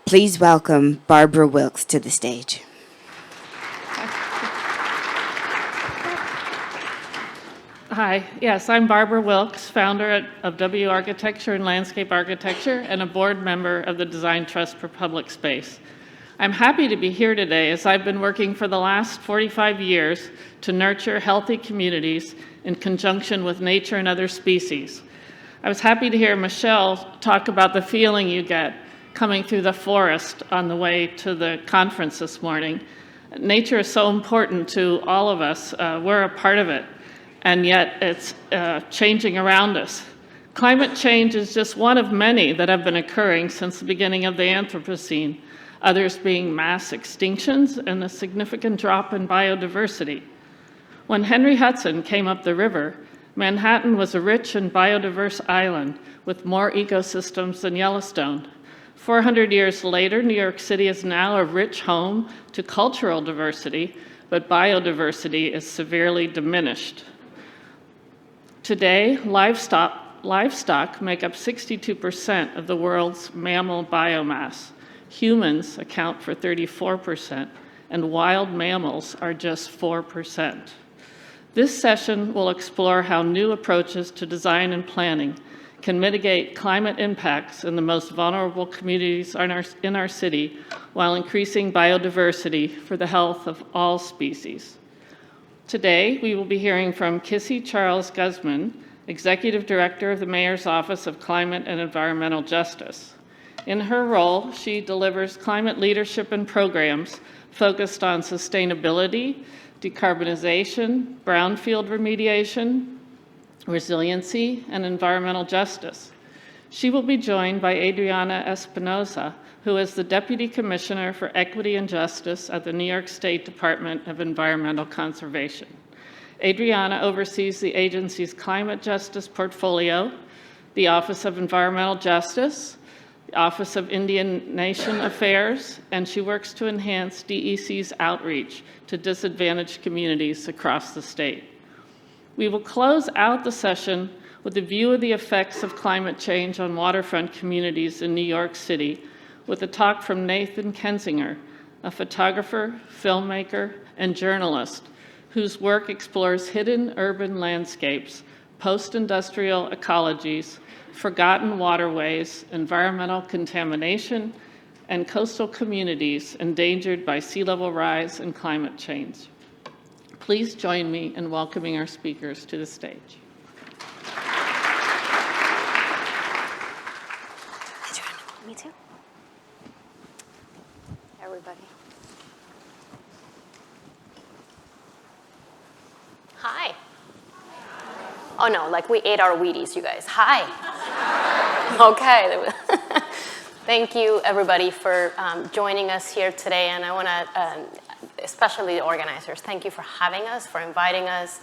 Please welcome Barbara Wilks to the stage. Hi, yes, I'm Barbara Wilks, founder of W Architecture and Landscape Architecture and a board member of the Design Trust for Public Space. I'm happy to be here today as I've been working for the last 45 years to nurture healthy communities in conjunction with nature and other species. I was happy to hear Michelle talk about the feeling you get coming through the forest on the way to the conference this morning. Nature is so important to all of us. We're a part of it. And yet it's changing around us. Climate change is just one of many that have been occurring since the beginning of the Anthropocene, others being mass extinctions and a significant drop in biodiversity. When Henry Hudson came up the river, Manhattan was a rich and biodiverse island with more ecosystems than Yellowstone. 400 years later, New York City is now a rich home to cultural diversity, but biodiversity is severely diminished. Today, livestock make up 62% of the world's mammal biomass. Humans account for 34%, and wild mammals are just 4%. This session will explore how new approaches to design and planning can mitigate climate impacts in the most vulnerable communities in our city while increasing biodiversity for the health of all species. Today, we will be hearing from Kizzy Charles-Guzmán, Executive Director of the Mayor's Office of Climate and Environmental Justice. In her role, she delivers climate leadership and programs focused on sustainability, decarbonization, brownfield remediation, resiliency, and environmental justice. She will be joined by Adriana Espinoza, who is the Deputy Commissioner for Equity and Justice at the New York State Department of Environmental Conservation. Adriana oversees the agency's climate justice portfolio, the Office of Environmental Justice, the Office of Indian Nation Affairs, and she works to enhance DEC's outreach to disadvantaged communities across the state. We will close out the session with a view of the effects of climate change on waterfront communities in New York City, with a talk from Nathan Kensinger, a photographer, filmmaker, and journalist whose work explores hidden urban landscapes, post-industrial ecologies, forgotten waterways, environmental contamination, and coastal communities endangered by sea level rise and climate change. Please join me in welcoming our speakers to the stage. Me too. Everybody. Hi. Oh no, like we ate our Wheaties, you guys. Hi. Okay. Thank you, everybody, for joining us here today. And I want to, especially the organizers, thank you for having us, for inviting us,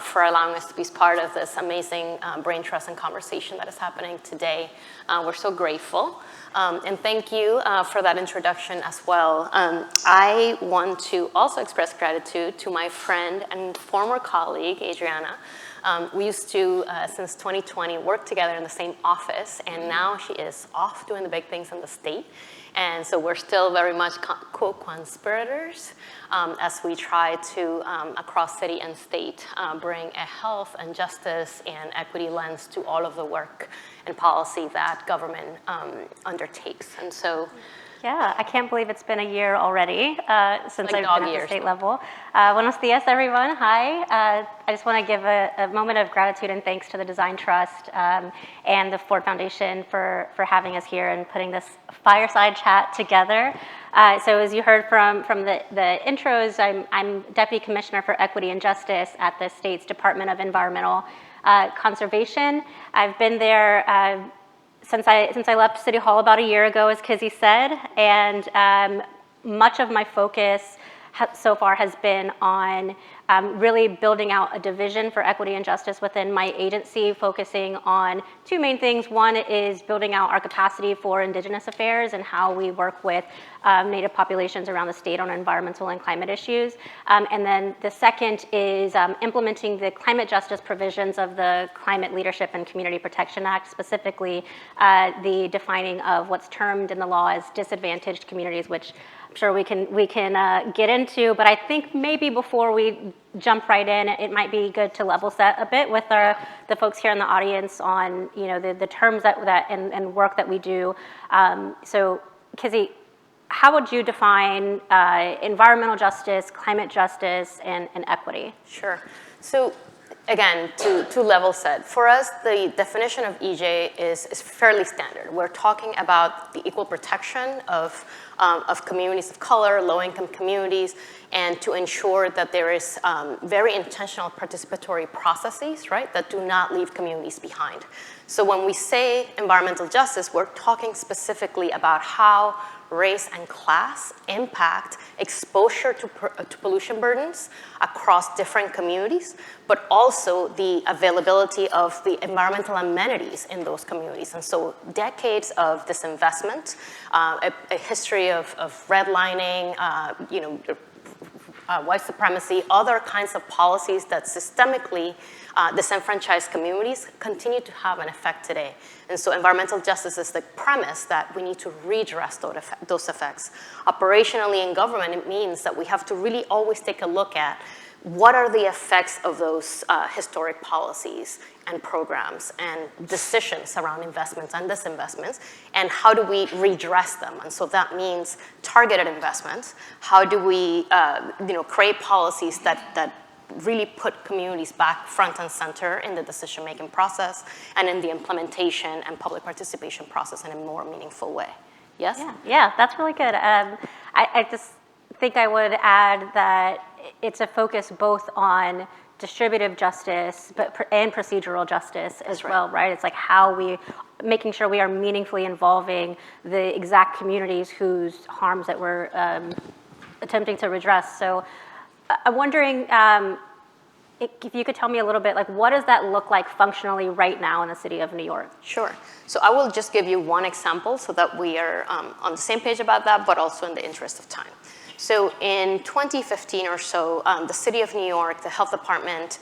for allowing us to be part of this amazing brain trust and conversation that is happening today. We're so grateful. And thank you for that introduction as well. I want to also express gratitude to my friend and former colleague, Adriana. We used to, since 2020, work together in the same office, and now she is off doing the big things in the state. And so we're still very much co-conspirators as we try to, across city and state, bring a health and justice and equity lens to all of the work and policy that government undertakes. And so, yeah, I can't believe it's been a year already since like I've been at the state level. Buenos dias, everyone. Hi. I just want to give a moment of gratitude and thanks to the Design Trust and the Ford Foundation for having us here and putting this fireside chat together. So as you heard from the intros, I'm Deputy Commissioner for Equity and Justice at the state's Department of Environmental Conservation. I've been there since I left City Hall about a year ago, as Kizzy said, and much of my focus so far has been on really building out a division for equity and justice within my agency, focusing on two main things. One is building out our capacity for Indigenous affairs and how we work with Native populations around the state on environmental and climate issues. And then the second is implementing the climate justice provisions of the Climate Leadership and Community Protection Act, specifically the defining of what's termed in the law as disadvantaged communities, which I'm sure we can get into, but I think maybe before we jump right in, it might be good to level set a bit with the folks here in the audience on the terms and work that we do. So Kizzy, how would you define environmental justice, climate justice, and equity? Sure. So again, to level set, for us, the definition of EJ is fairly standard. We're talking about the equal protection of communities of color, low-income communities, and to ensure that there is very intentional participatory processes, right, that do not leave communities behind. So when we say environmental justice, we're talking specifically about how race and class impact exposure to pollution burdens across different communities, but also the availability of the environmental amenities in those communities. And so decades of disinvestment, a history of redlining, white supremacy, other kinds of policies that systemically disenfranchised communities continue to have an effect today. And so environmental justice is the premise that we need to redress those effects. Operationally in government, it means that we have to really always take a look at what are the effects of those historic policies and programs and decisions around investments and disinvestments, and how do we redress them? And so that means targeted investments. How do we create policies that really put communities back front and center in the decision-making process and in the implementation and public participation process in a more meaningful way? Yes? Yeah, that's really good. I just think I would add that it's a focus both on distributive justice and procedural justice as well, right? It's like how we, making sure we are meaningfully involving the exact communities whose harms that we're attempting to redress. So I'm wondering if you could tell me a little bit, like, what does that look like functionally right now in the city of New York? Sure. So I will just give you one example so that we are on the same page about that, but also in the interest of time. So in 2015 or so, the city of New York, the health department,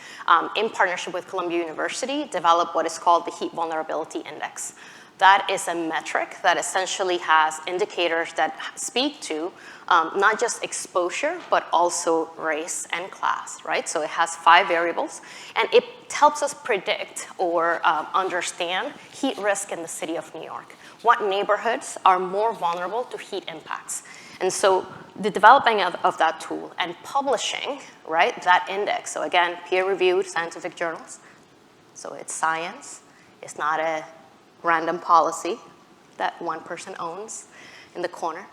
in partnership with Columbia University, developed what is called the Heat Vulnerability Index. That is a metric that essentially has indicators that speak to not just exposure, but also race and class, right? So it has 5 variables, and it helps us predict or understand heat risk in the city of New York. What neighborhoods are more vulnerable to heat impacts? And so the developing of that tool and publishing, right, that index, so again, peer-reviewed scientific journals, so it's science, it's not a random policy that one person owns in the corner,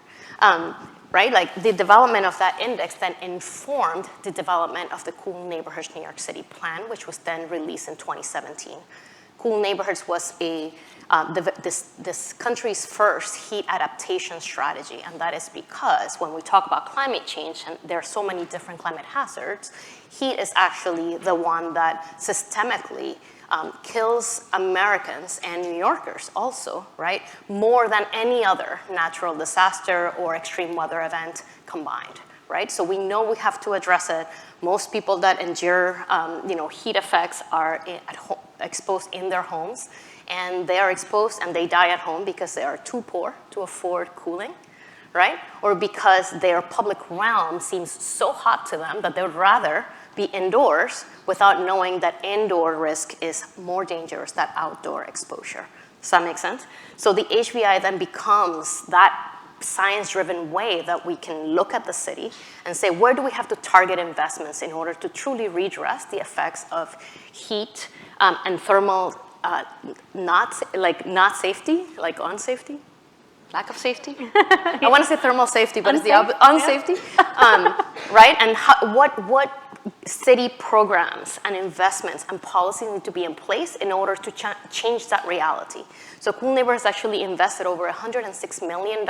right? Like the development of that index then informed the development of the Cool Neighborhoods New York City plan, which was then released in 2017. Cool Neighborhoods was this country's first heat adaptation strategy, and that is because when we talk about climate change, and there are so many different climate hazards, heat is actually the one that systemically kills Americans and New Yorkers also, right? More than any other natural disaster or extreme weather event combined, right? So we know we have to address it. Most people that endure, heat effects are exposed in their homes, and they are exposed and they die at home because they are too poor to afford cooling, right? Or because their public realm seems so hot to them that they would rather be indoors without knowing that indoor risk is more dangerous than outdoor exposure. Does that make sense? So the HVI then becomes that science-driven way that we can look at the city and say, where do we have to target investments in order to truly redress the effects of heat and thermal not safety, like unsafety? lack of safety? I want to say thermal safety, but it's the unsafety, right? And what city programs and investments and policies need to be in place in order to change that reality. So Cool Neighborhoods actually invested over $106 million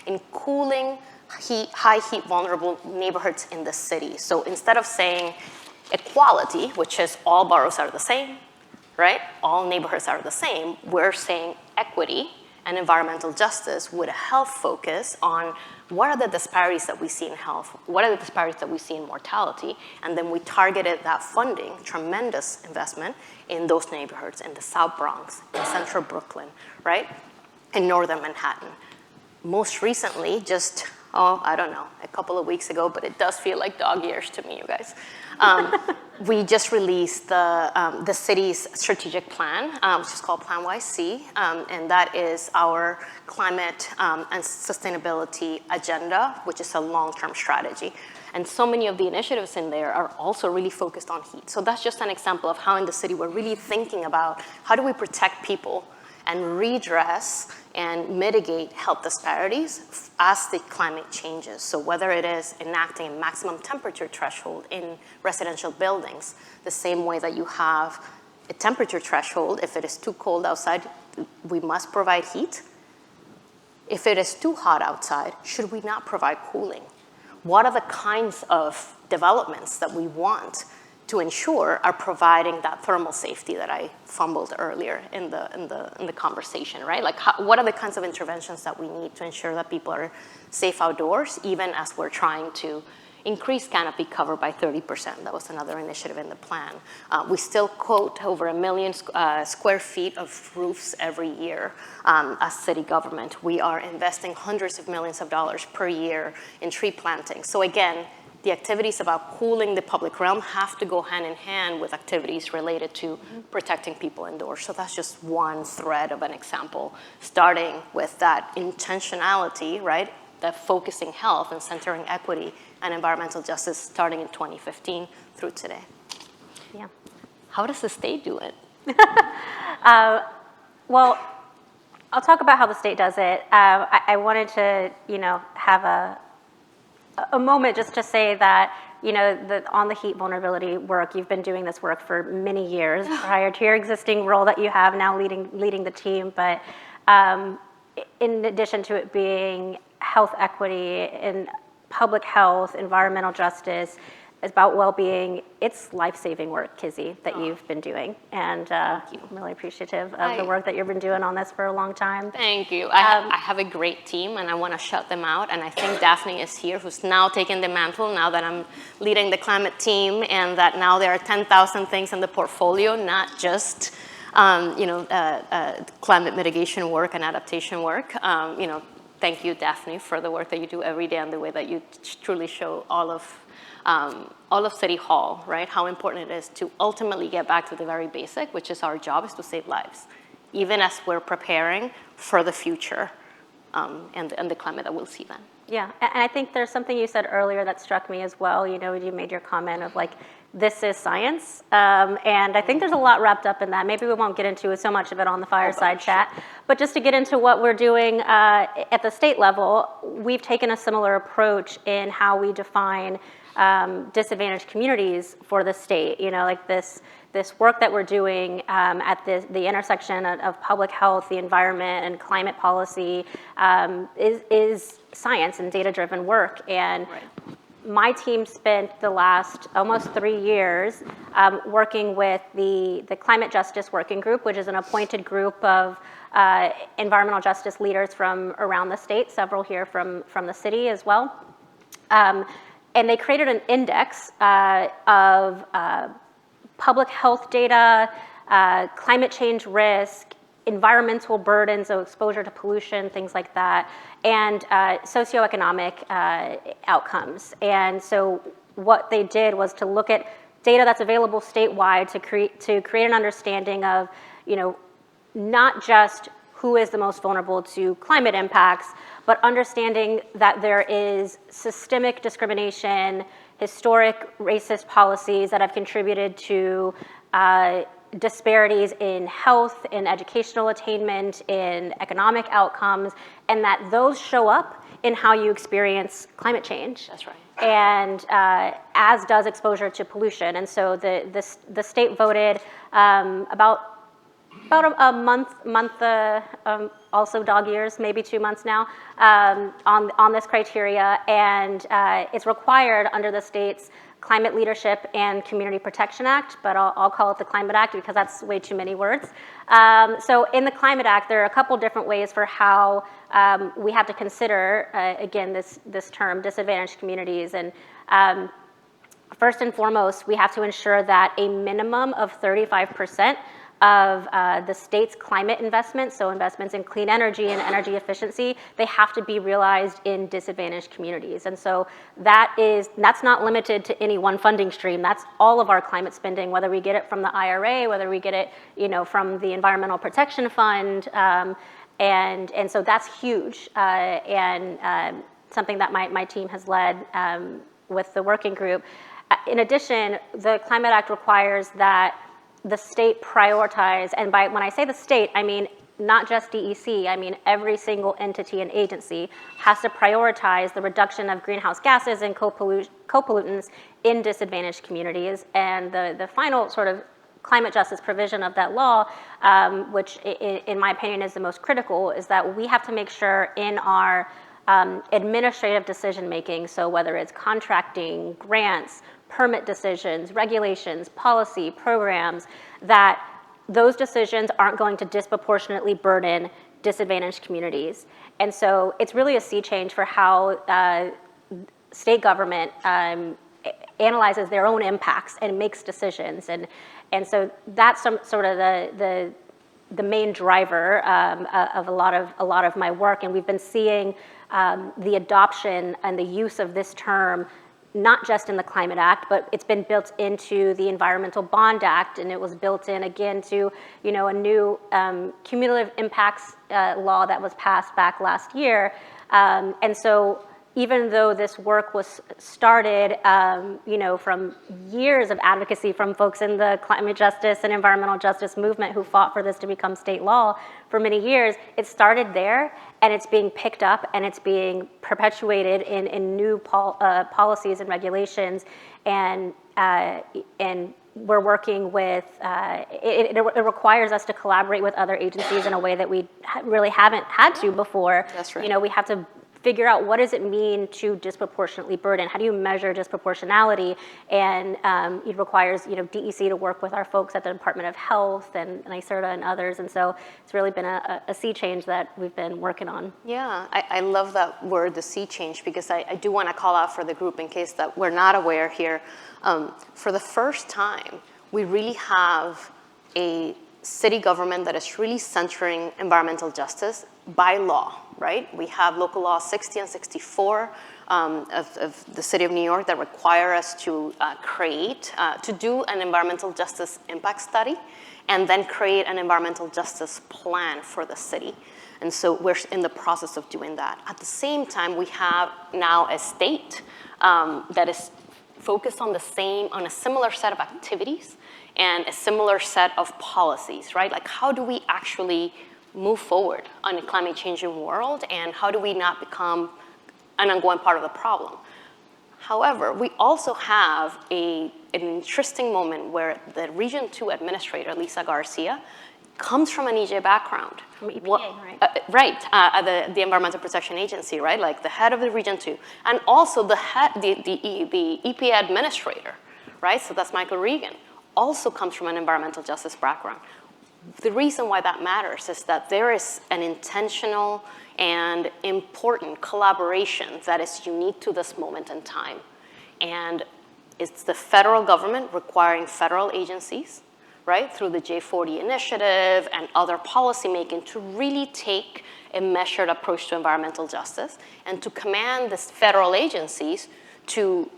in cooling high heat vulnerable neighborhoods in the city. So instead of saying equality, which is all boroughs are the same, right? All neighborhoods are the same, we're saying equity and environmental justice with a health focus on what are the disparities that we see in health, what are the disparities that we see in mortality, and then we targeted that funding, tremendous investment, in those neighborhoods, in the South Bronx, in Central Brooklyn, right? In Northern Manhattan. Most recently, just, I don't know, a couple of weeks ago, but it does feel like dog years to me, you guys. We just released the city's strategic plan, which is called Plan YC, and that is our climate and sustainability agenda, which is a long-term strategy. And so many of the initiatives in there are also really focused on heat. So that's just an example of how in the city we're really thinking about how do we protect people and redress and mitigate health disparities as the climate changes. So whether it is enacting a maximum temperature threshold in residential buildings, the same way that you have a temperature threshold, if it is too cold outside, we must provide heat. If it is too hot outside, should we not provide cooling? What are the kinds of developments that we want to ensure are providing that thermal safety that I fumbled earlier in the conversation, right? Like what are the kinds of interventions that we need to ensure that people are safe outdoors, even as we're trying to increase canopy cover by 30%. That was another initiative in the plan. We still quote over 1 million square feet of roofs every year as city government. We are investing hundreds of millions of dollars per year in tree planting. So again, the activities about cooling the public realm have to go hand in hand with activities related to protecting people indoors. So that's just one thread of an example, starting with that intentionality, right? That focusing health and centering equity and environmental justice starting in 2015 through today. Yeah. How does the state do it? Well, I'll talk about how the state does it. I wanted to, have a moment just to say that, on the heat vulnerability work, you've been doing this work for many years prior to your existing role that you have now leading the team. But in addition to it being health equity and public health, environmental justice, it's about well-being. It's life-saving work, Kizzy, that you've been doing. And I'm really appreciative of the work that you've been doing on this for a long time. Thank you. I have a great team, and I want to shout them out. And I think Daphne is here, who's now taken the mantle, now that I'm leading the climate team, and that now there are 10,000 things in the portfolio, not just climate mitigation work and adaptation work. Thank you, Daphne, for the work that you do every day and the way that you truly show all of City Hall, right? How important it is to ultimately get back to the very basic, which is our job is to save lives, even as we're preparing for the future and the climate that we'll see then. Yeah, and I think there's something you said earlier that struck me as well. You made your comment of like, this is science, and I think there's a lot wrapped up in that. Maybe we won't get into so much of it on the fireside chat, but just to get into what we're doing at the state level, we've taken a similar approach in how we define disadvantaged communities for the state. Like this work that we're doing at the intersection of public health, the environment, and climate policy is science and data-driven work. And my team spent the last almost 3 years working with the Climate Justice Working Group, which is an appointed group of environmental justice leaders from around the state, several here from the city as well. And they created an index of public health data, climate change risk, environmental burdens of exposure to pollution, things like that, and socioeconomic outcomes. And so what they did was to look at data that's available statewide to create an understanding of, not just who is the most vulnerable to climate impacts, but understanding that there is systemic discrimination, historic racist policies that have contributed to disparities in health, in educational attainment, in economic outcomes, and that those show up in how you experience climate change. That's right. And as does exposure to pollution. And so the state voted about a month, also dog years, maybe 2 months now, on this criteria, and it's required under the state's Climate Leadership and Community Protection Act, but I'll call it the Climate Act because that's way too many words. So in the Climate Act, there are a couple different ways for how we have to consider, again, this term, disadvantaged communities. And first and foremost, we have to ensure that a minimum of 35% of the state's climate investments, so investments in clean energy and energy efficiency, they have to be realized in disadvantaged communities. And so that's not limited to any one funding stream. That's all of our climate spending, whether we get it from the IRA, whether we get it, from the Environmental Protection Fund, and so that's huge, and something that my team has led with the working group. In addition, the Climate Act requires that the state prioritize, and when I say the state, I mean not just DEC, I mean every single entity and agency has to prioritize the reduction of greenhouse gases and co-pollutants in disadvantaged communities. And the final sort of climate justice provision of that law, which in my opinion is the most critical, is that we have to make sure in our administrative decision making, so whether it's contracting, grants, permit decisions, regulations, policy, programs, that those decisions aren't going to disproportionately burden disadvantaged communities. And so it's really a sea change for how state government analyzes their own impacts and makes decisions. And so that's sort of the main driver of a lot of my work. And we've been seeing the adoption and the use of this term not just in the Climate Act, but it's been built into the Environmental Bond Act, and it was built in again to, a new cumulative impacts law that was passed back last year. And so even though this work was started, from years of advocacy from folks in the climate justice and environmental justice movement who fought for this to become state law for many years, it started there, and it's being picked up and it's being perpetuated in new policies and regulations, and we're working with, it requires us to collaborate with other agencies in a way that we really haven't had to before. That's right. We have to figure out what does it mean to disproportionately burden? How do you measure disproportionality? And it requires, DEC to work with our folks at the Department of Health and NYSERDA and others. And so it's really been a sea change that we've been working on. Yeah, I love that word, the sea change, because I do want to call out for the group in case that we're not aware here. For the first time, we really have a city government that is really centering environmental justice by law, right? We have local law 60 and 64 of the city of New York that require us to to do an environmental justice impact study and then create an environmental justice plan for the city. And so we're in the process of doing that. At the same time, we have now a state that is focused on a similar set of activities and a similar set of policies, right? Like, how do we actually move forward on a climate changing world, and how do we not become an ongoing part of the problem? However, we also have an interesting moment where the Region 2 administrator, Lisa Garcia, comes from an EJ background. From EPA, right? The Environmental Protection Agency, right? Like the head of the Region 2, and also the EPA administrator, right? So that's Michael Regan, also comes from an environmental justice background. The reason why that matters is that there is an intentional and important collaboration that is unique to this moment in time. And it's the federal government requiring federal agencies, right, through the J40 initiative and other policymaking to really take a measured approach to environmental justice and to command these federal agencies to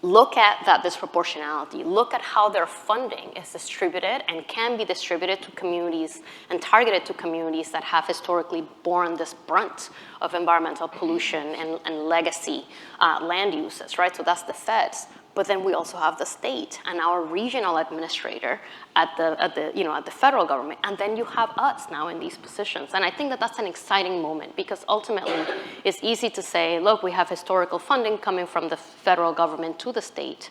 look at that disproportionality, look at how their funding is distributed and can be distributed to communities and targeted to communities that have historically borne this brunt of environmental pollution and legacy land uses, right? So that's the feds. But then we also have the state and our regional administrator at the federal government, and then you have us now in these positions. And I think that that's an exciting moment, because ultimately it's easy to say, look, we have historical funding coming from the federal government to the state.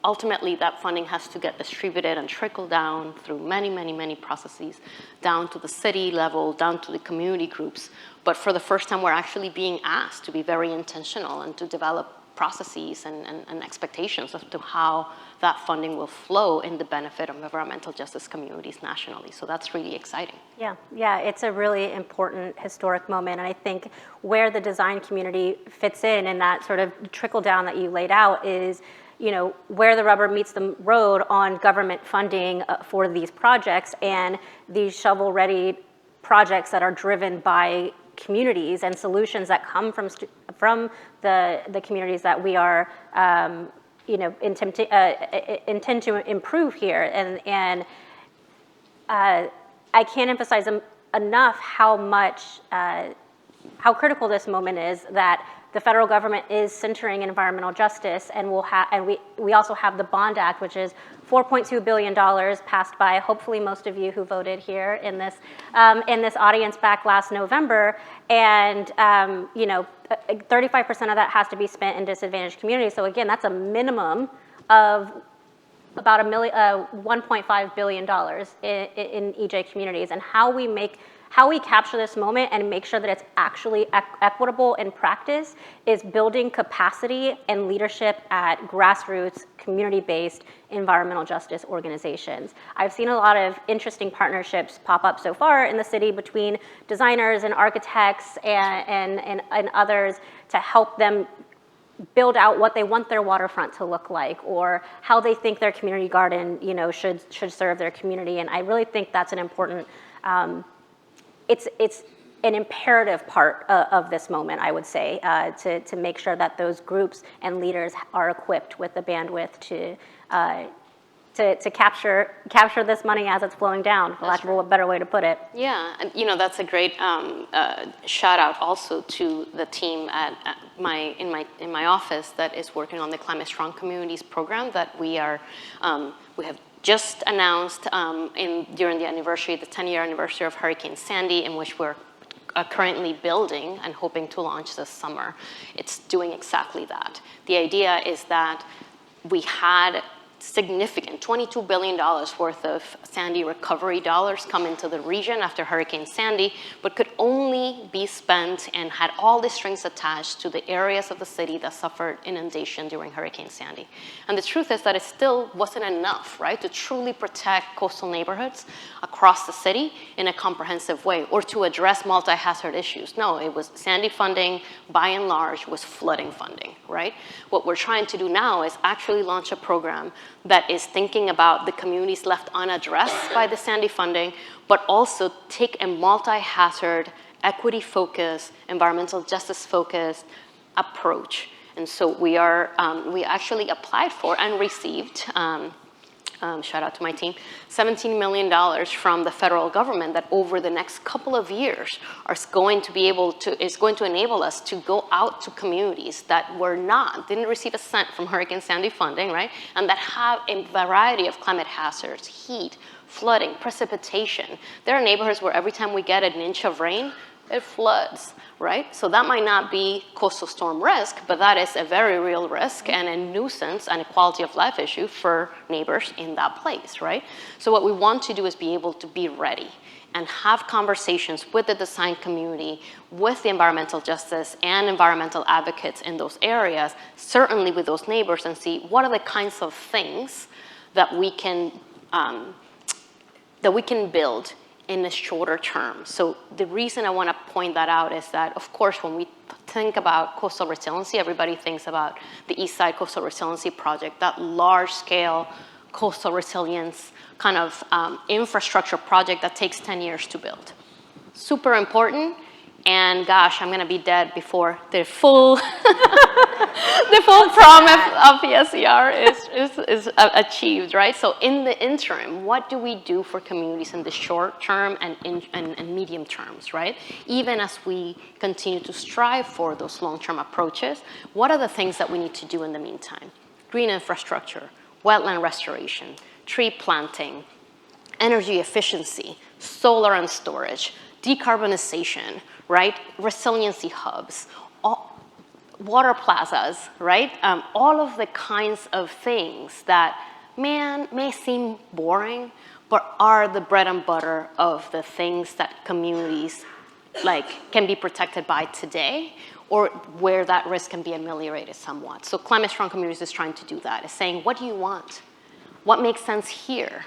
Ultimately, that funding has to get distributed and trickle down through many, many, many processes, down to the city level, down to the community groups. But for the first time, we're actually being asked to be very intentional and to develop processes and expectations as to how that funding will flow in the benefit of environmental justice communities nationally. So that's really exciting. Yeah, it's a really important historic moment. And I think where the design community fits in that sort of trickle down that you laid out is, where the rubber meets the road on government funding for these projects and these shovel-ready projects that are driven by communities and solutions that come from the communities that we are, intend to improve here. And I can't emphasize enough how critical this moment is, that the federal government is centering environmental justice, and we also have the Bond Act, which is $4.2 billion passed by hopefully most of you who voted here in this audience back last November, and 35% of that has to be spent in disadvantaged communities. So again, that's a minimum of about $1.5 billion in EJ communities, and how we capture this moment and make sure that it's actually equitable in practice is building capacity and leadership at grassroots, community-based environmental justice organizations. I've seen a lot of interesting partnerships pop up so far in the city between designers and architects and others to help them build out what they want their waterfront to look like, or how they think their community garden, should serve their community. And I really think that's an important, it's an imperative part of this moment, I would say, to make sure that those groups and leaders are equipped with the bandwidth to capture this money as it's flowing down, for lack of a better way to put it. Yeah, and that's a great shout out also to the team in my office that is working on the Climate Strong Communities program that we have just announced during the 10-year anniversary of Hurricane Sandy, in which we're currently building and hoping to launch this summer. It's doing exactly that. The idea is that we had significant $22 billion worth of Sandy recovery dollars come into the region after Hurricane Sandy, but could only be spent and had all the strings attached to the areas of the city that suffered inundation during Hurricane Sandy. And the truth is that it still wasn't enough, right, to truly protect coastal neighborhoods across the city in a comprehensive way, or to address multi-hazard issues. No, it was Sandy funding, by and large, was flooding funding, right? What we're trying to do now is actually launch a program that is thinking about the communities left unaddressed by the Sandy funding, but also take a multi-hazard, equity-focused, environmental justice-focused approach. And so we actually applied for and received, shout out to my team, $17 million from the federal government that over the next couple of years is going to enable us to go out to communities that didn't receive a cent from Hurricane Sandy funding, right? And that have a variety of climate hazards, heat, flooding, precipitation. There are neighborhoods where every time we get an inch of rain, it floods, right? So that might not be coastal storm risk, but that is a very real risk and a nuisance and a quality of life issue for neighbors in that place, right? So what we want to do is be able to be ready and have conversations with the design community, with the environmental justice and environmental advocates in those areas, certainly with those neighbors, and see what are the kinds of things that we can build in the shorter term. So the reason I want to point that out is that, of course, when we think about coastal resiliency, everybody thinks about the East Side Coastal Resiliency Project, that large-scale coastal resilience kind of infrastructure project that takes 10 years to build. Super important, and gosh, I'm going to be dead before the full the full promise of PSCR is achieved, right? So in the interim, what do we do for communities in the short term and medium terms, right? Even as we continue to strive for those long-term approaches, what are the things that we need to do in the meantime? green infrastructure, wetland restoration, tree planting, energy efficiency, solar and storage, decarbonization, right? Resiliency hubs, water plazas, right? All of the kinds of things that, may seem boring, but are the bread and butter of the things that communities can be protected by today, or where that risk can be ameliorated somewhat. So Climate Strong Communities is trying to do that. It's saying, what do you want? What makes sense here?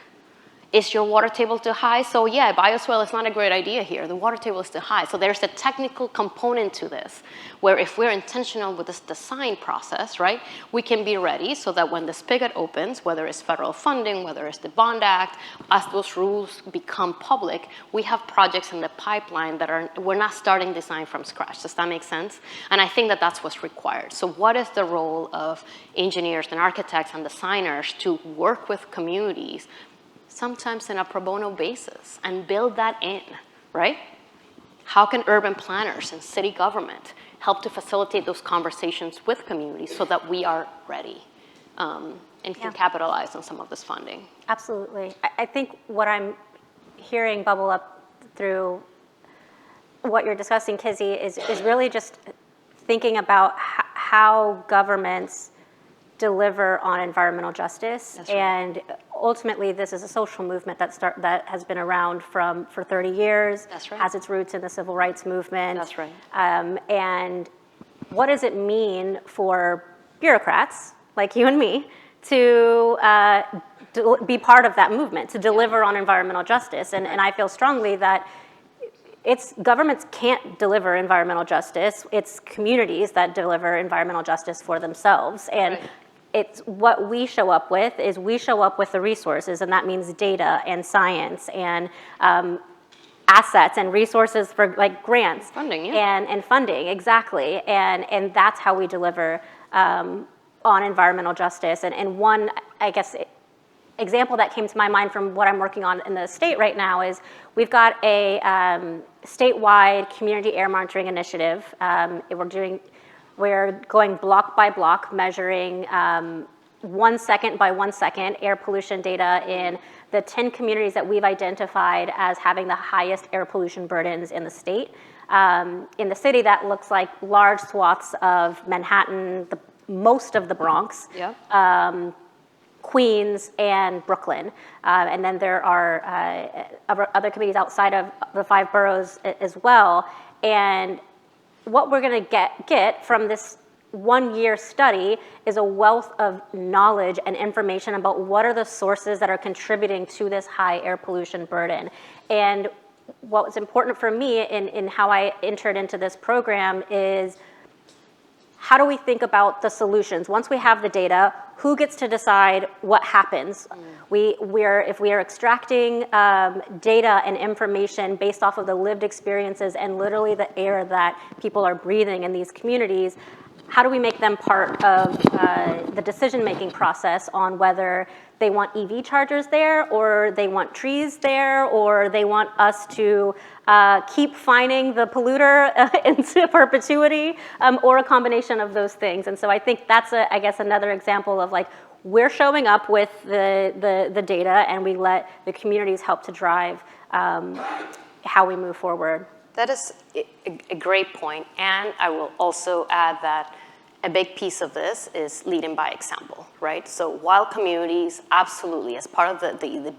Is your water table too high? So yeah, bioswale is not a great idea here. The water table is too high. So there's a technical component to this, where if we're intentional with this design process, right, we can be ready so that when the spigot opens, whether it's federal funding, whether it's the Bond Act, as those rules become public, we have projects in the pipeline that we're not starting design from scratch. Does that make sense? And I think that that's what's required. So what is the role of engineers and architects and designers to work with communities, sometimes in a pro bono basis, and build that in, right? How can urban planners and city government help to facilitate those conversations with communities so that we are ready and can capitalize on some of this funding? Absolutely. I think what I'm hearing bubble up through what you're discussing, Kizzy, is really just thinking about how governments deliver on environmental justice. That's right. And ultimately, this is a social movement that has been around for 30 years. That's right. Has its roots in the civil rights movement. That's right. And what does it mean for bureaucrats like you and me to be part of that movement, to deliver on environmental justice? And I feel strongly that governments can't deliver environmental justice. It's communities that deliver environmental justice for themselves. And right. It's what we show up with the resources, and that means data and science and assets and resources for grants. Funding, yeah. And funding, exactly. And that's how we deliver on environmental justice. And one, I guess, example that came to my mind from what I'm working on in the state right now is we've got a statewide community air monitoring initiative. We're going block by block, measuring 1 second by 1 second air pollution data in the 10 communities that we've identified as having the highest air pollution burdens in the state. In the city, that looks like large swaths of Manhattan, most of the Bronx, Queens, and Brooklyn. And then there are other communities outside of the 5 boroughs as well. And what we're going to get from this 1-year study is a wealth of knowledge and information about what are the sources that are contributing to this high air pollution burden. And what was important for me in how I entered into this program is, how do we think about the solutions? Once we have the data, who gets to decide what happens? If we are extracting data and information based off of the lived experiences and literally the air that people are breathing in these communities, how do we make them part of the decision-making process on whether they want EV chargers there, or they want trees there, or they want us to keep fining the polluter into perpetuity, or a combination of those things? And so I think that's, I guess, another example of we're showing up with the data, and we let the communities help to drive how we move forward. That is a great point, and I will also add that a big piece of this is leading by example, right? So while communities, absolutely, as part of the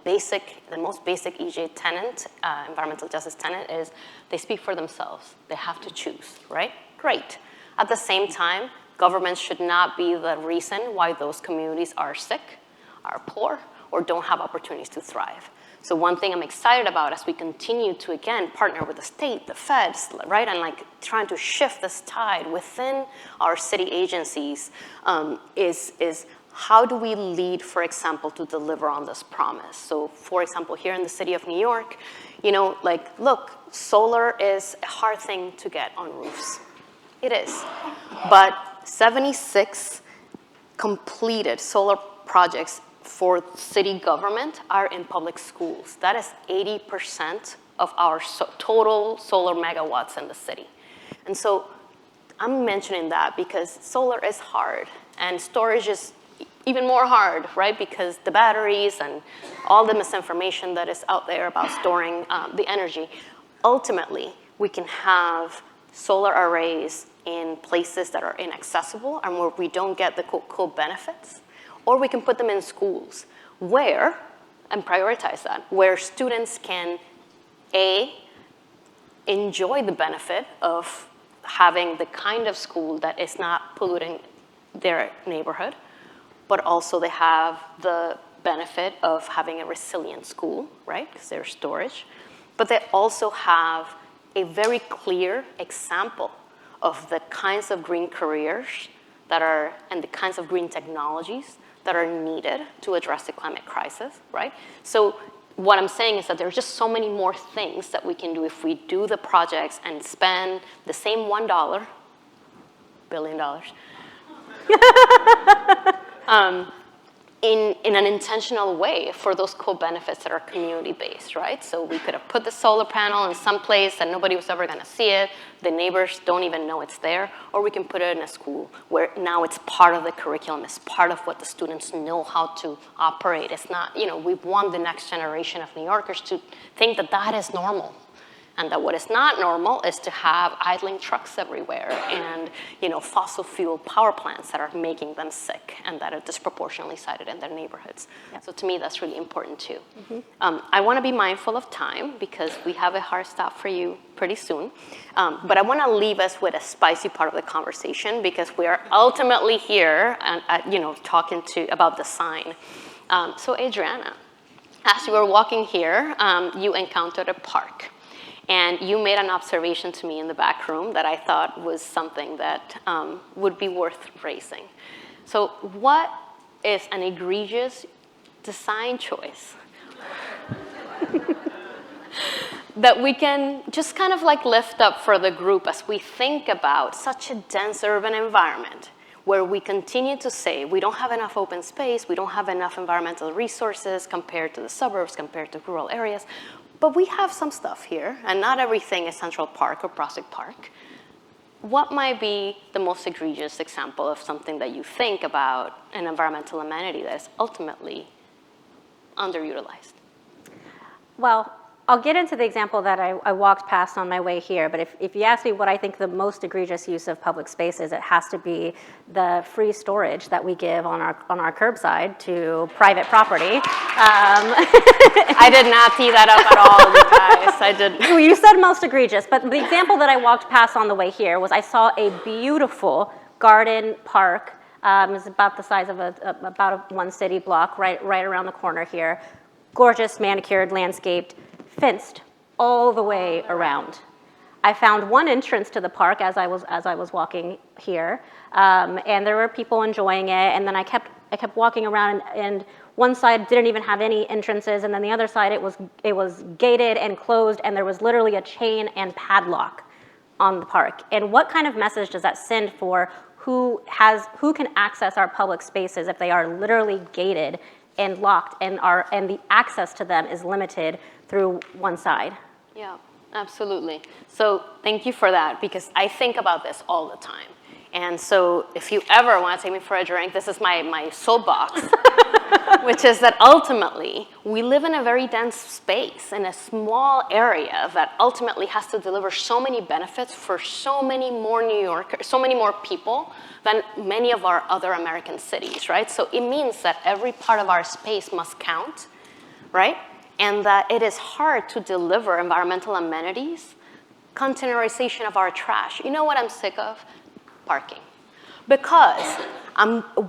most basic EJ tenet, environmental justice tenet, is they speak for themselves. They have to choose, right? Great. At the same time, governments should not be the reason why those communities are sick, are poor, or don't have opportunities to thrive. So one thing I'm excited about as we continue to, again, partner with the state, the feds, right, and trying to shift this tide within our city agencies is how do we lead, for example, to deliver on this promise? So, for example, here in the city of New York, look, solar is a hard thing to get on roofs. It is. But 76 completed solar projects for city government are in public schools. That is 80% of our total solar megawatts in the city. And so I'm mentioning that because solar is hard and storage is even more hard, right? Because the batteries and all the misinformation that is out there about storing the energy. Ultimately, we can have solar arrays in places that are inaccessible and where we don't get the cool benefits, or we can put them in schools where, and prioritize that, where students can, A, enjoy the benefit of having the kind of school that is not polluting their neighborhood, but also they have the benefit of having a resilient school, right, because there's storage. But they also have a very clear example of the kinds of green careers that are, and the kinds of green technologies that are needed to address the climate crisis, right? So what I'm saying is that there's just so many more things that we can do if we do the projects and spend the same $1 billion in an intentional way for those co-benefits that are community-based, right? So we could have put the solar panel in some place that nobody was ever gonna see it, the neighbors don't even know it's there, or we can put it in a school where now it's part of the curriculum, it's part of what the students know how to operate. It's not, you know, we want the next generation of New Yorkers to think that that is normal. And that what is not normal is to have idling trucks everywhere and, you know, fossil fuel power plants that are making them sick and that are disproportionately sited in their neighborhoods. Yep. So to me, that's really important too. Mm-hmm. I want to be mindful of time because we have a hard stop for you pretty soon. But I want to leave us with a spicy part of the conversation because we are ultimately here and, you know, talking about the sign. So Adriana, as you were walking here, you encountered a park. And you made an observation to me in the back room that I thought was something that would be worth raising. So what is an egregious design choice that we can just kind of like lift up for the group as we think about such a dense urban environment where we continue to say we don't have enough open space, we don't have enough environmental resources compared to the suburbs, compared to rural areas. But we have some stuff here, and not everything is Central Park or Prospect Park. What might be the most egregious example of something that you think about an environmental amenity that is ultimately underutilized? Well, I'll get into the example that I walked past on my way here, but if you ask me what I think the most egregious use of public space is, it has to be the free storage that we give on our curbside to private property. I did not tee that up at all, you guys. I did. You said most egregious, but the example that I walked past on the way here was I saw a beautiful garden park. It's about the size of about one city block right around the corner here. Gorgeous, manicured, landscaped, fenced all the way around. I found one entrance to the park as I was walking here, and there were people enjoying it. And then I kept walking around, and one side didn't even have any entrances, and then the other side it was gated and closed, and there was literally a chain and padlock on the park. And what kind of message does that send for who can access our public spaces if they are literally gated and locked, and the access to them is limited through one side? Yeah, absolutely. So thank you for that, because I think about this all the time. And so if you ever want to take me for a drink, this is my soapbox, which is that ultimately we live in a very dense space in a small area that ultimately has to deliver so many benefits for so many more New Yorkers, so many more people than many of our other American cities, right? So it means that every part of our space must count, right? And that it is hard to deliver environmental amenities, containerization of our trash. You know what I'm sick of? Parking. Because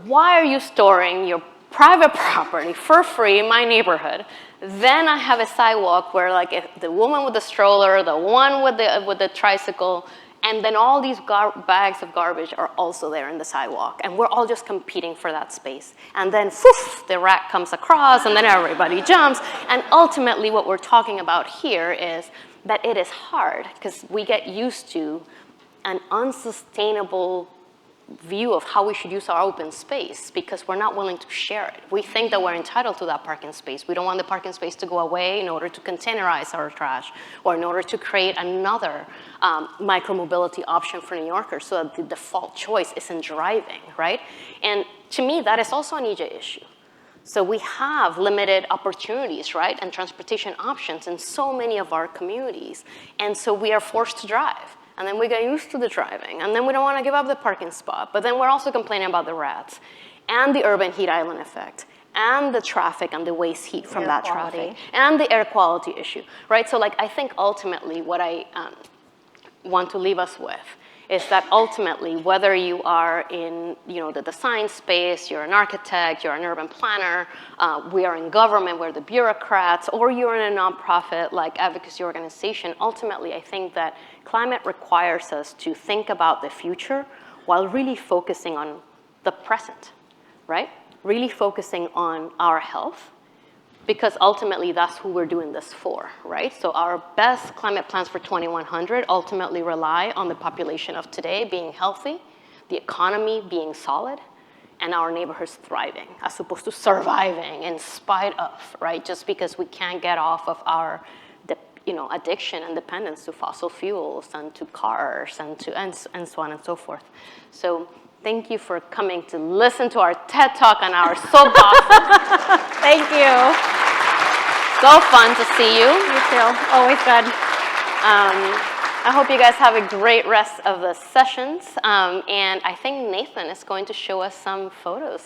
why are you storing your private property for free in my neighborhood? Then I have a sidewalk where, like, if the woman with the stroller, the one with the tricycle, and then all these bags of garbage are also there in the sidewalk, and we're all just competing for that space. And then, poof, the rat comes across, and then everybody jumps. And ultimately, what we're talking about here is that it is hard because we get used to an unsustainable view of how we should use our open space because we're not willing to share it. We think that we're entitled to that parking space. We don't want the parking space to go away in order to containerize our trash or in order to create another micromobility option for New Yorkers so that the default choice isn't driving, right? And to me, that is also an EJ issue. So we have limited opportunities, right, and transportation options in so many of our communities. And so we are forced to drive. And then we get used to the driving. And then we don't want to give up the parking spot. But then we're also complaining about the rats and the urban heat island effect and the traffic and the waste heat from that traffic and the air quality issue, right? So like, I think ultimately what I want to leave us with is that ultimately, whether you are in the design space, you're an architect, you're an urban planner, we are in government, we're the bureaucrats, or you're in a nonprofit like advocacy organization, ultimately I think that climate requires us to think about the future while really focusing on the present, right? Really focusing on our health, because ultimately that's who we're doing this for, right? So our best climate plans for 2100 ultimately rely on the population of today being healthy, the economy being solid, and our neighborhoods thriving, as opposed to surviving in spite of, right? Just because we can't get off of our addiction and dependence to fossil fuels and to cars and so on and so forth. So thank you for coming to listen to our TED Talk on our soapbox. Thank you. So fun to see you. You too. Always good. I hope you guys have a great rest of the sessions. And I think Nathan is going to show us some photos.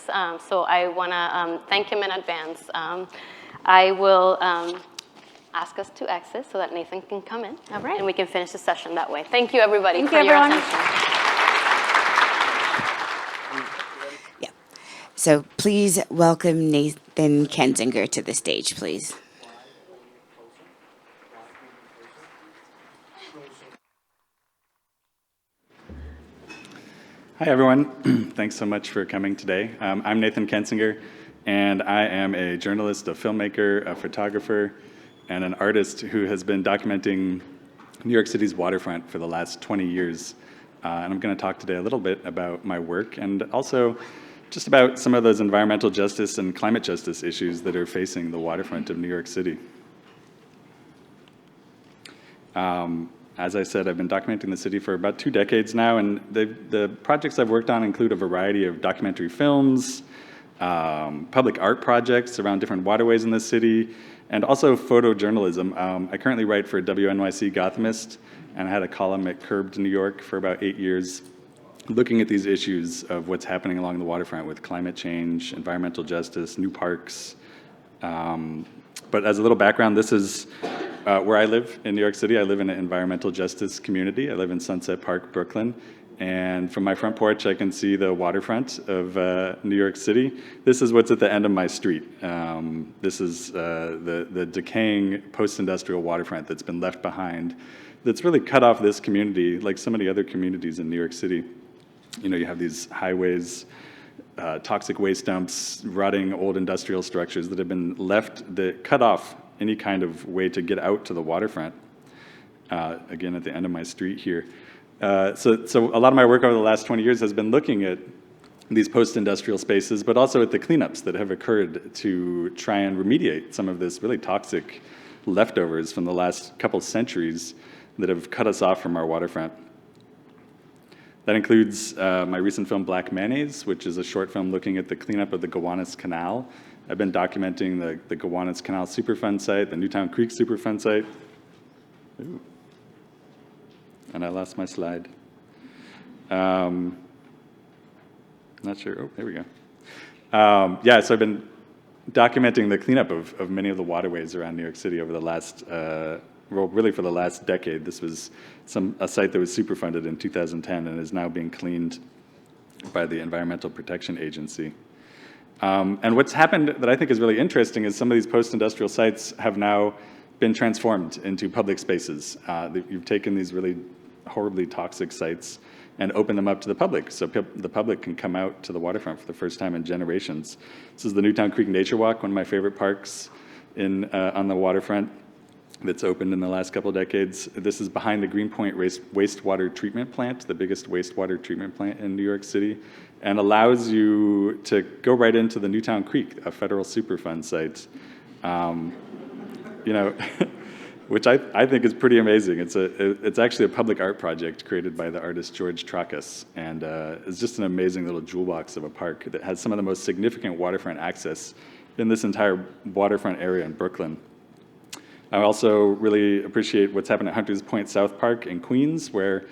So I want to thank him in advance. I will ask us to exit so that Nathan can come in. All right. And we can finish the session that way. Thank you, everybody, Thank for you, your everyone. attention. Yeah. So please welcome Nathan Kensinger to the stage, please. Hi, everyone. Thanks so much for coming today. I'm Nathan Kensinger, and I am a journalist, a filmmaker, a photographer, and an artist who has been documenting New York City's waterfront for the last 20 years. And I'm going to talk today a little bit about my work and also just about some of those environmental justice and climate justice issues that are facing the waterfront of New York City. As I said, I've been documenting the city for about 2 decades now, and the projects I've worked on include a variety of documentary films, public art projects around different waterways in the city, and also photojournalism. I currently write for WNYC Gothamist, and I had a column at Curbed New York for about 8 years, looking at these issues of what's happening along the waterfront with climate change, environmental justice, new parks. But as a little background, this is where I live in New York City. I live in an environmental justice community. I live in Sunset Park, Brooklyn. And from my front porch, I can see the waterfront of New York City. This is what's at the end of my street. This is the decaying post-industrial waterfront that's been left behind, that's really cut off this community, like so many other communities in New York City. You have these highways, toxic waste dumps, rotting old industrial structures that have been left, that cut off any kind of way to get out to the waterfront. Again, at the end of my street here. So a lot of my work over the last 20 years has been looking at these post-industrial spaces, but also at the cleanups that have occurred to try and remediate some of this really toxic leftovers from the last couple centuries that have cut us off from our waterfront. That includes my recent film, Black Mayonnaise, which is a short film looking at the cleanup of the Gowanus Canal. I've been documenting the Gowanus Canal Superfund site, the Newtown Creek Superfund site. Ooh. And I lost my slide. Not sure, oh, there we go. Yeah, so I've been documenting the cleanup of many of the waterways around New York City over the last, well, really for the last decade. This was a site that was superfunded in 2010 and is now being cleaned by the Environmental Protection Agency. And what's happened that I think is really interesting is some of these post-industrial sites have now been transformed into public spaces. You've taken these really horribly toxic sites and opened them up to the public, so the public can come out to the waterfront for the first time in generations. This is the Newtown Creek Nature Walk, one of my favorite parks on the waterfront that's opened in the last couple of decades. This is behind the Greenpoint wastewater treatment plant, the biggest wastewater treatment plant in New York City, and allows you to go right into the Newtown Creek, a federal Superfund site. which I think is pretty amazing. It's actually a public art project created by the artist George Tracas, and it's just an amazing little jewel box of a park that has some of the most significant waterfront access in this entire waterfront area in Brooklyn. I also really appreciate what's happened at Hunters Point South Park in Queens, where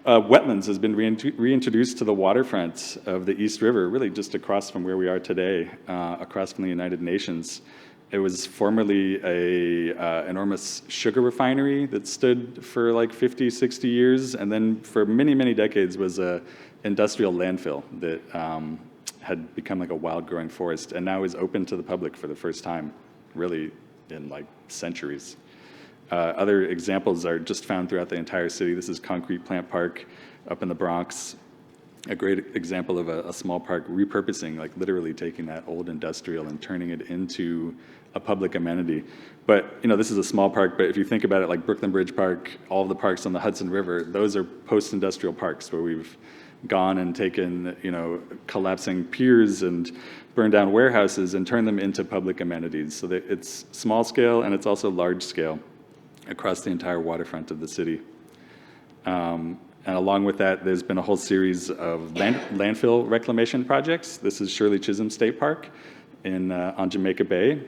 wetlands has been reintroduced to the waterfront of the East River, really just across from where we are today, across from the United Nations. It was formerly a enormous sugar refinery that stood for like 50, 60 years, and then for many, many decades was a industrial landfill that had become like a wild-growing forest, and now is open to the public for the first time, really in like centuries. Other examples are just found throughout the entire city. This is Concrete Plant Park up in the Bronx, a great example of a small park repurposing, like literally taking that old industrial and turning it into a public amenity. But, you know, this is a small park, but if you think about it, like Brooklyn Bridge Park, all of the parks on the Hudson River, those are post-industrial parks where we've gone and taken, you know, collapsing piers and burned down warehouses and turned them into public amenities. So that it's small scale and it's also large scale across the entire waterfront of the city. And along with that, there's been a whole series of landfill reclamation projects. This is Shirley Chisholm State Park on Jamaica Bay.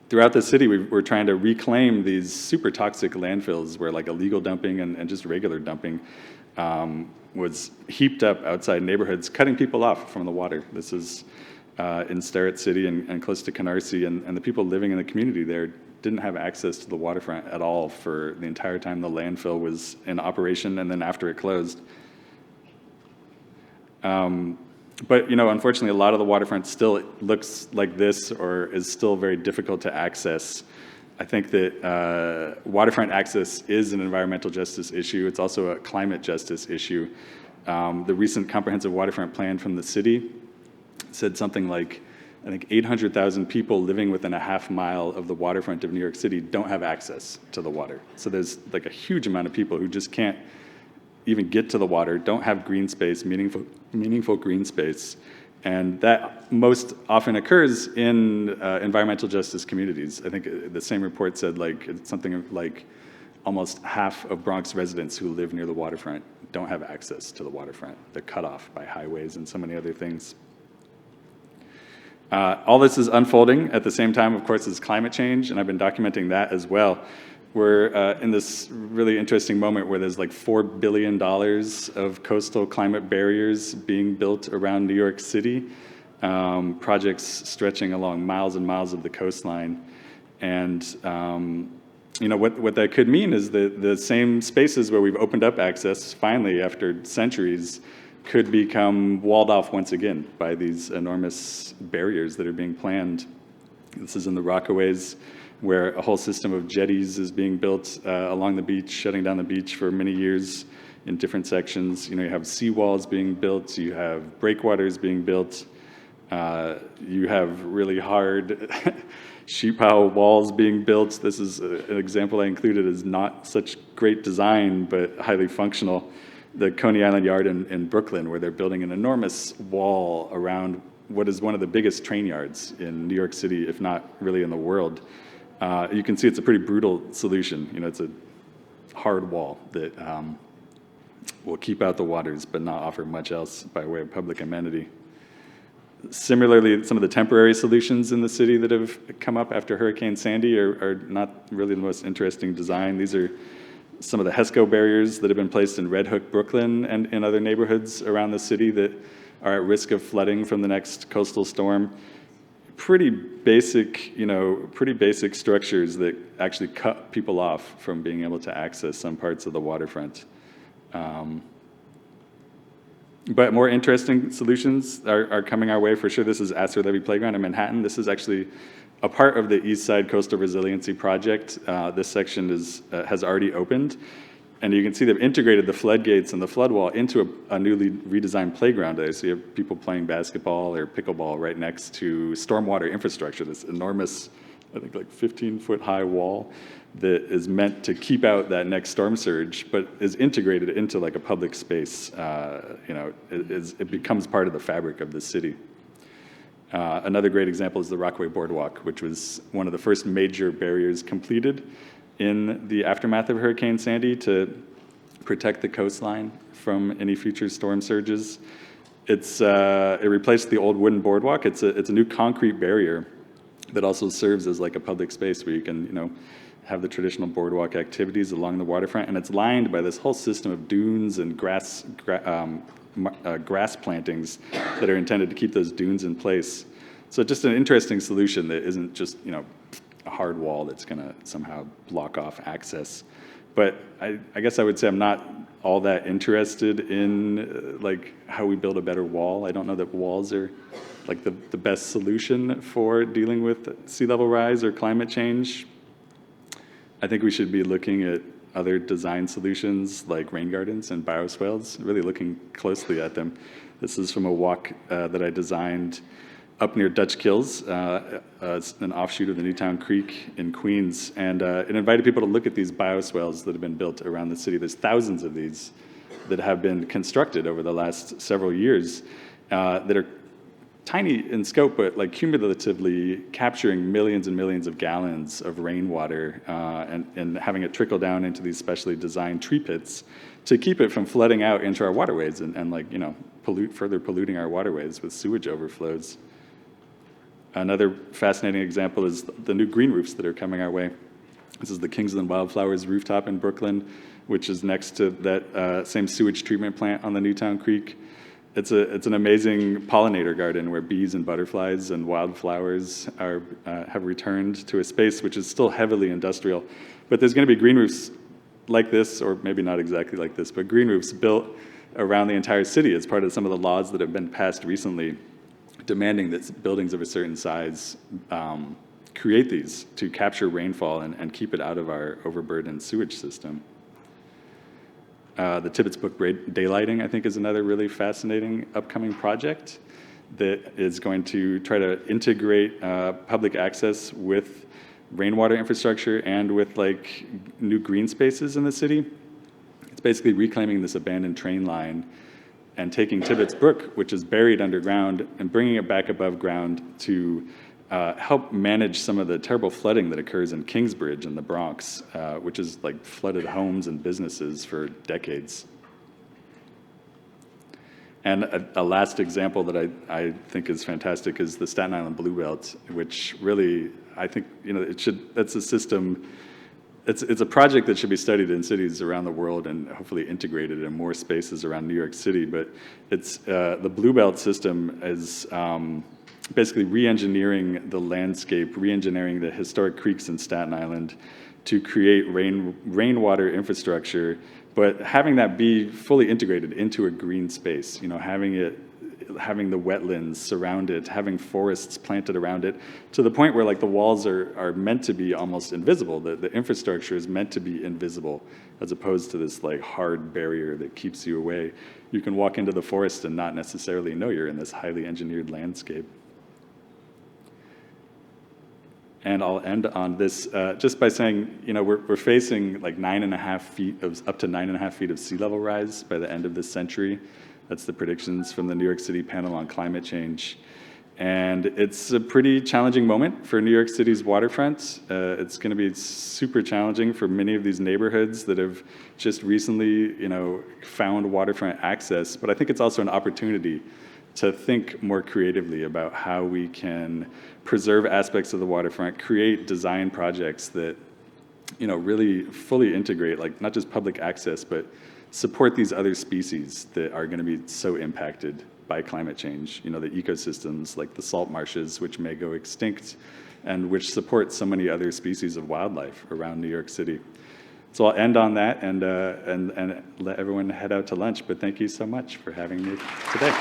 Throughout the city, we're trying to reclaim these super toxic landfills where like illegal dumping and just regular dumping was heaped up outside neighborhoods, cutting people off from the water. This is in Starrett City and close to Canarsie, and the people living in the community there didn't have access to the waterfront at all for the entire time the landfill was in operation, and then after it closed. But, you know, unfortunately, a lot of the waterfront still looks like this or is still very difficult to access. I think that waterfront access is an environmental justice issue. It's also a climate justice issue. The recent comprehensive waterfront plan from the city said something like, I think 800,000 people living within a half mile of the waterfront of New York City don't have access to the water. So there's like a huge amount of people who just can't even get to the water, don't have green space, meaningful green space. And that most often occurs in environmental justice communities. I think the same report said like it's something like almost half of Bronx residents who live near the waterfront don't have access to the waterfront. They're cut off by highways and so many other things. All this is unfolding at the same time, of course, as climate change, and I've been documenting that as well. We're in this really interesting moment where there's like $4 billion of coastal climate barriers being built around New York City, projects stretching along miles and miles of the coastline. And you know, what that could mean is that the same spaces where we've opened up access, finally, after centuries, could become walled off once again by these enormous barriers that are being planned. This is in the Rockaways, where a whole system of jetties is being built along the beach, shutting down the beach for many years in different sections. You know, you have seawalls being built, you have breakwaters being built, you have really hard sheep howe walls being built. This is an example I included as not such great design, but highly functional. The Coney Island Yard in Brooklyn, where they're building an enormous wall around what is one of the biggest train yards in New York City, if not really in the world. You can see it's a pretty brutal solution. You know, it's a hard wall that will keep out the waters, but not offer much else by way of public amenity. Similarly, some of the temporary solutions in the city that have come up after Hurricane Sandy are not really the most interesting design. These are some of the HESCO barriers that have been placed in Red Hook, Brooklyn, and in other neighborhoods around the city that are at risk of flooding from the next coastal storm. Pretty basic, you know, pretty basic structures that actually cut people off from being able to access some parts of the waterfront. But more interesting solutions are coming our way for sure. This is Astor Levy Playground in Manhattan. This is actually a part of the East Side Coastal Resiliency Project. This section has already opened. And you can see they've integrated the floodgates and the flood wall into a newly redesigned playground there. So you have people playing basketball or pickleball right next to stormwater infrastructure, this enormous, I think like 15-foot high wall that is meant to keep out that next storm surge, but is integrated into like a public space. You know, it becomes part of the fabric of the city. Another great example is the Rockaway Boardwalk, which was one of the first major barriers completed in the aftermath of Hurricane Sandy to protect the coastline from any future storm surges. It replaced the old wooden boardwalk. It's a new concrete barrier that also serves as like a public space where you can, have the traditional boardwalk activities along the waterfront, and it's lined by this whole system of dunes and grass plantings that are intended to keep those dunes in place. So just an interesting solution that isn't just, a hard wall that's going to somehow block off access. But I guess I would say I'm not all that interested in like how we build a better wall. I don't know that walls are like the best solution for dealing with sea level rise or climate change. I think we should be looking at other design solutions like rain gardens and bioswales, really looking closely at them. This is from a walk that I designed up near Dutch Kills, an offshoot of the Newtown Creek in Queens, and it invited people to look at these bioswales that have been built around the city. There's thousands of these that have been constructed over the last several years that are tiny in scope, but like cumulatively capturing millions and millions of gallons of rainwater and having it trickle down into these specially designed tree pits to keep it from flooding out into our waterways and further polluting our waterways with sewage overflows. Another fascinating example is the new green roofs that are coming our way. This is the Kingsland Wildflowers rooftop in Brooklyn, which is next to that same sewage treatment plant on the Newtown Creek. It's an amazing pollinator garden where bees and butterflies and wildflowers have returned to a space which is still heavily industrial. But there's going to be green roofs like this, or maybe not exactly like this, but green roofs built around the entire city as part of some of the laws that have been passed recently, demanding that buildings of a certain size create these to capture rainfall and keep it out of our overburdened sewage system. The Tibbetts book Daylighting, I think, is another really fascinating upcoming project that is going to try to integrate public access with rainwater infrastructure and with like new green spaces in the city. It's basically reclaiming this abandoned train line and taking Tibbetts Brook, which is buried underground, and bringing it back above ground to help manage some of the terrible flooding that occurs in Kingsbridge in the Bronx, which is like flooded homes and businesses for decades. And a last example that I think is fantastic is the Staten Island Blue Belt, which really, I think, that's a system, it's a project that should be studied in cities around the world and hopefully integrated in more spaces around New York City. But it's, the Blue Belt system is basically re-engineering the landscape, re-engineering the historic creeks in Staten Island to create rainwater infrastructure, but having that be fully integrated into a green space, having the wetlands surround it, having forests planted around it, to the point where like the walls are meant to be almost invisible. The infrastructure is meant to be invisible, as opposed to this like hard barrier that keeps you away. You can walk into the forest and not necessarily know you're in this highly engineered landscape. And I'll end on this just by saying, we're facing like up to 9.5 feet of sea level rise by the end of this century. That's the predictions from the New York City Panel on Climate Change. And it's a pretty challenging moment for New York City's waterfront. It's going to be super challenging for many of these neighborhoods that have just recently, found waterfront access. But I think it's also an opportunity to think more creatively about how we can preserve aspects of the waterfront, create design projects that, really fully integrate, like not just public access, but support these other species that are going to be so impacted by climate change. The ecosystems like the salt marshes, which may go extinct, and which support so many other species of wildlife around New York City. So I'll end on that and let everyone head out to lunch. But thank you so much for having me today.